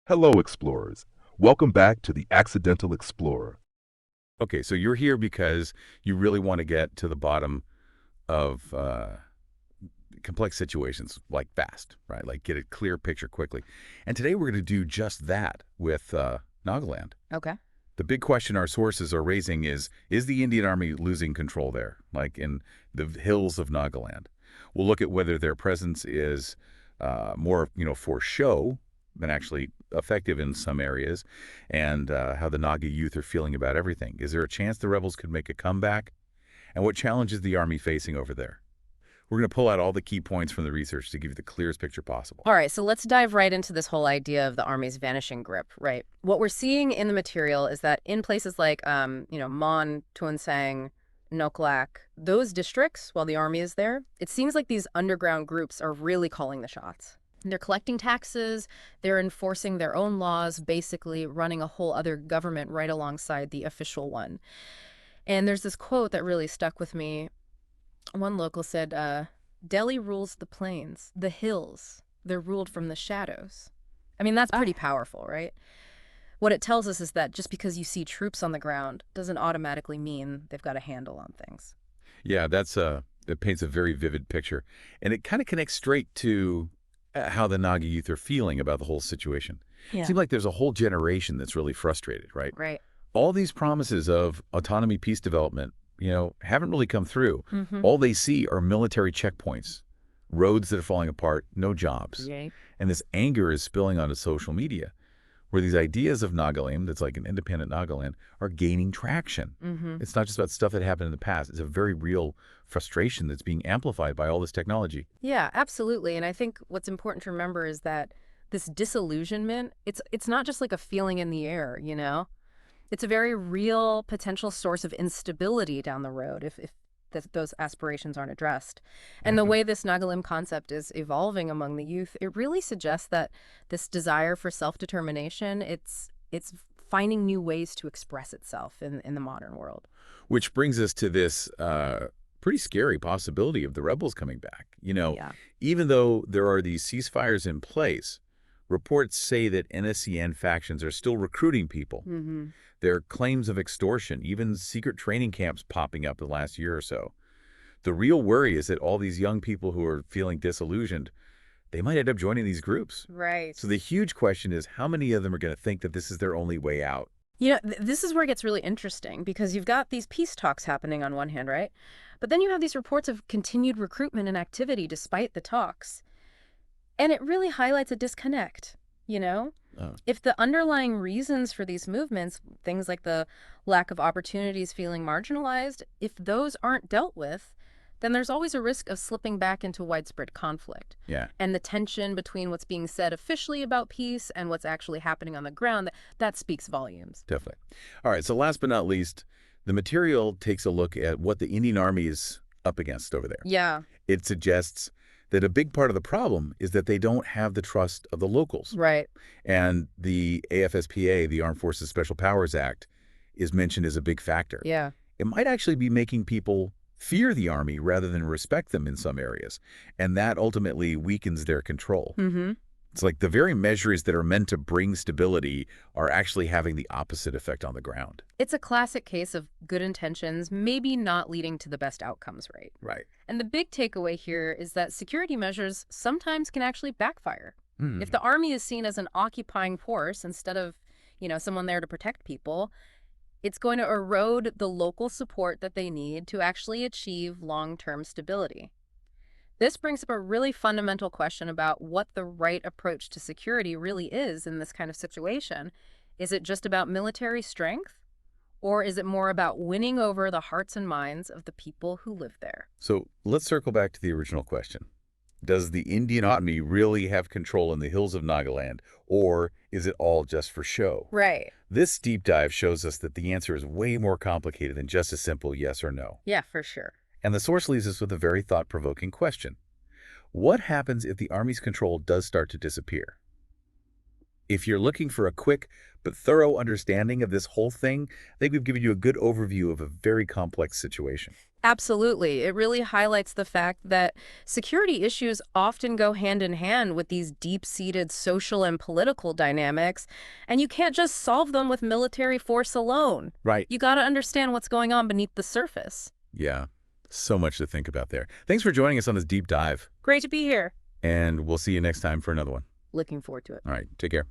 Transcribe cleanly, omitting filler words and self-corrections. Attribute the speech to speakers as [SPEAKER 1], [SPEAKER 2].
[SPEAKER 1] Hello, explorers. Welcome back to the Accidental Explorer.
[SPEAKER 2] Okay, so you're here because you really want to get to the bottom of complex situations, like fast, right? Like get a clear picture quickly. And today we're going to do just that with Nagaland.
[SPEAKER 3] Okay.
[SPEAKER 2] The big question our sources are raising is the Indian Army losing control there, like in the hills of Nagaland? We'll look at whether their presence is more, for show than actually effective in some areas, and how the Nagi youth are feeling about everything. Is there a chance the rebels could make a comeback? And what challenges the Army facing over there? We're going to pull out all the key points from the research to give you the clearest picture possible.
[SPEAKER 3] All right, so let's dive right into this whole idea of the Army's vanishing grip, right? What we're seeing in the material is that in places like, Mon, Tuensang, Noklak, those districts, while the Army is there, it seems like these underground groups are really calling the shots. They're collecting taxes, they're enforcing their own laws, basically running a whole other government right alongside the official one. And there's this quote that really stuck with me. One local said, Delhi rules the plains, the hills. They're ruled from the shadows. I mean, that's pretty powerful, right? What it tells us is that just because you see troops on the ground doesn't automatically mean they've got a handle on things.
[SPEAKER 2] Yeah, that paints a very vivid picture. And it kind of connects straight to how the Nagi youth are feeling about the whole situation.
[SPEAKER 3] Yeah.
[SPEAKER 2] It seems like there's a whole generation that's really frustrated, right?
[SPEAKER 3] Right.
[SPEAKER 2] All these promises of autonomy, peace development, haven't really come through.
[SPEAKER 3] Mm-hmm.
[SPEAKER 2] All they see are military checkpoints, roads that are falling apart, no jobs.
[SPEAKER 3] Yay.
[SPEAKER 2] And this anger is spilling onto social media, where these ideas of Nagaland, that's like an independent Nagaland, are gaining traction.
[SPEAKER 3] Mm-hmm.
[SPEAKER 2] It's not just about stuff that happened in the past. It's a very real frustration that's being amplified by all this technology.
[SPEAKER 3] Yeah, absolutely. And I think what's important to remember is that this disillusionment, it's not just like a feeling in the air, you know? It's a very real potential source of instability down the road if those aspirations aren't addressed. And the way this Nagalim concept is evolving among the youth, it really suggests that this desire for self-determination, it's finding new ways to express itself in the modern world.
[SPEAKER 2] Which brings us to this pretty scary possibility of the rebels coming back.
[SPEAKER 3] Yeah.
[SPEAKER 2] Even though there are these ceasefires in place, reports say that NSCN factions are still recruiting people.
[SPEAKER 3] Mm-hmm.
[SPEAKER 2] There are claims of extortion, even secret training camps popping up the last year or so. The real worry is that all these young people who are feeling disillusioned, they might end up joining these groups.
[SPEAKER 3] Right.
[SPEAKER 2] So the huge question is, how many of them are going to think that this is their only way out?
[SPEAKER 3] This is where it gets really interesting because you've got these peace talks happening on one hand, right? But then you have these reports of continued recruitment and activity despite the talks. And it really highlights a disconnect,
[SPEAKER 2] Oh.
[SPEAKER 3] If the underlying reasons for these movements, things like the lack of opportunities feeling marginalized, if those aren't dealt with, then there's always a risk of slipping back into widespread conflict.
[SPEAKER 2] Yeah.
[SPEAKER 3] And the tension between what's being said officially about peace and what's actually happening on the ground, that speaks volumes.
[SPEAKER 2] Definitely. All right, so last but not least, the material takes a look at what the Indian Army is up against over there.
[SPEAKER 3] Yeah.
[SPEAKER 2] It suggests that a big part of the problem is that they don't have the trust of the locals.
[SPEAKER 3] Right.
[SPEAKER 2] And the AFSPA, the Armed Forces Special Powers Act, is mentioned as a big factor.
[SPEAKER 3] Yeah.
[SPEAKER 2] It might actually be making people fear the Army rather than respect them in some areas. And that ultimately weakens their control.
[SPEAKER 3] Mm-hmm.
[SPEAKER 2] It's like the very measures that are meant to bring stability are actually having the opposite effect on the ground.
[SPEAKER 3] It's a classic case of good intentions maybe not leading to the best outcomes, right?
[SPEAKER 2] Right.
[SPEAKER 3] And the big takeaway here is that security measures sometimes can actually backfire.
[SPEAKER 2] Hmm.
[SPEAKER 3] If the Army is seen as an occupying force instead of, someone there to protect people, it's going to erode the local support that they need to actually achieve long-term stability. This brings up a really fundamental question about what the right approach to security really is in this kind of situation. Is it just about military strength? Or is it more about winning over the hearts and minds of the people who live there?
[SPEAKER 2] So let's circle back to the original question. Does the Indian Army really have control in the hills of Nagaland, or is it all just for show?
[SPEAKER 3] Right.
[SPEAKER 2] This deep dive shows us that the answer is way more complicated than just a simple yes or no.
[SPEAKER 3] Yeah, for sure.
[SPEAKER 2] And the source leaves us with a very thought-provoking question. What happens if the Army's control does start to disappear? If you're looking for a quick but thorough understanding of this whole thing, I think we've given you a good overview of a very complex situation.
[SPEAKER 3] Absolutely. It really highlights the fact that security issues often go hand in hand with these deep-seated social and political dynamics, and you can't just solve them with military force alone.
[SPEAKER 2] Right.
[SPEAKER 3] You got to understand what's going on beneath the surface.
[SPEAKER 2] Yeah. So much to think about there. Thanks for joining us on this deep dive,
[SPEAKER 3] Great to be here.
[SPEAKER 2] and we'll see you next time for another one.
[SPEAKER 3] Looking forward to it.
[SPEAKER 2] All right. Take care.